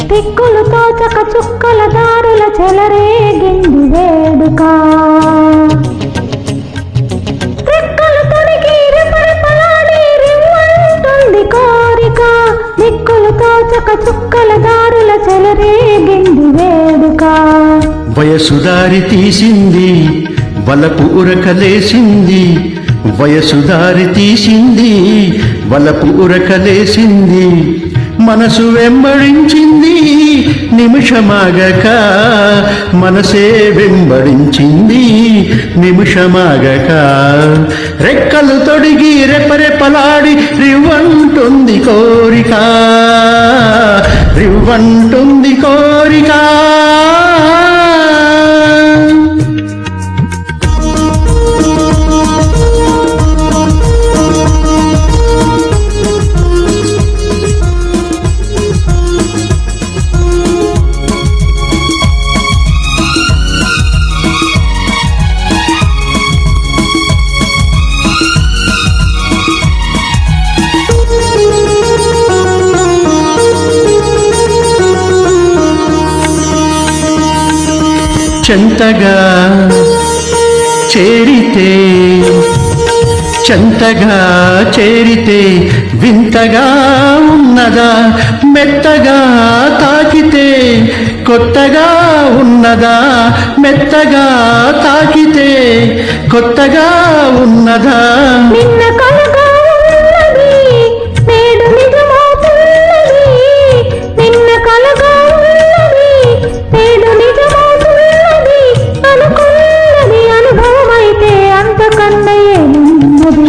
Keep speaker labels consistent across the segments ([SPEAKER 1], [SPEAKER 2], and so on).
[SPEAKER 1] దిక్కులు తోచక చుక్కల దారుల చెలరేగింది వేడుక. రెక్కలు తొడిగి రెపరెపలాడి రివ్వంటుంది కోరిక. దిక్కులు తోచక చుక్కల దారుల చెలరేగింది వేడుక.
[SPEAKER 2] వయసు దారి తీసింది వలపు ఉరకలేసింది. వయసు దారి తీసింది వలపు ఉరకలేసింది. మనసు వెంబడించింది నిమిషమాగక. మనసే వెంబడించింది నిమిషమాగక. రెక్కలు తొడిగి రెపరెపలాడి రివ్వంటుంది కోరిక. రివ్వంటుంది కోరిక. చెంతగా చేరితే చెంతగా చేరితే వింతగా ఉన్నదా. మెత్తగా తాకితే కొత్తగా ఉన్నదా. మెత్తగా తాకితే కొత్తగా ఉన్నదా.
[SPEAKER 1] నిన్న కలగా ఉన్నది నేడు నిజమవుతున్నది. నిన్న కలగా ఉన్నది నేడు నిజమవుతున్నది. అనుకున్నది అనుభవమైతే అంతకన్నా ఏమున్నది.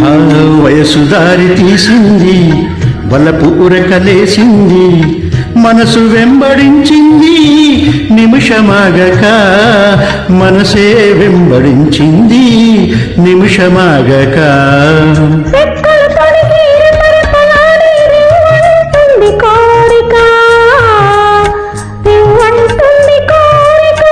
[SPEAKER 2] వయసు దారి తీసింది వలపు ఉరకలేసింది. మనసు వెంబడించింది నిమిషమాగక. మనసే వెంబడించింది నిమిషమాగక.
[SPEAKER 1] రెక్కలు తొడిగి రెపరెపలాడి రివ్వంటుంది కోరిక. రివ్వంటుంది కోరిక.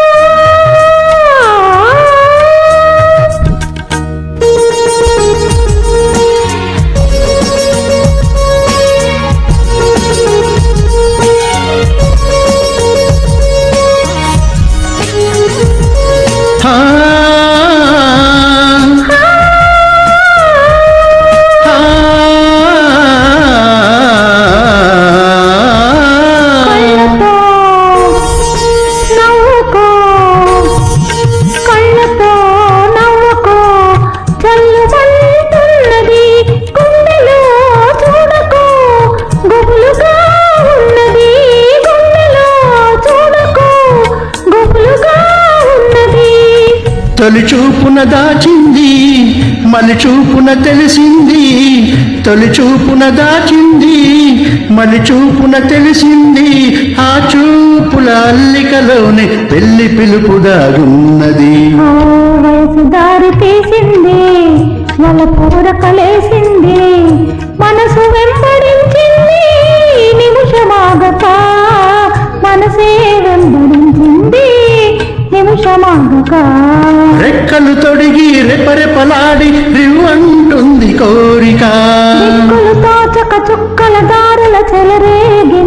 [SPEAKER 2] తొలి చూపున దాచింది మలి చూపున తెలిసింది. తొలి చూపున దాచింది మలి చూపున తెలిసింది. ఆ చూపుల అల్లికలోనే పెళ్లి పిలుపు దాగున్నది.
[SPEAKER 1] వయసు దారి తీసింది వలపు ఉరకలేసింది. మనసు వెంబడించింది నిమిషమాగక. మనసే వెంబడించింది నిమిషమాగక.
[SPEAKER 2] రెక్కలు తొడిగి రెపరెపలాడి రివ్వంటుంది కోరిక.
[SPEAKER 1] దిక్కులు తోచక చుక్కల దారుల చెలరేగి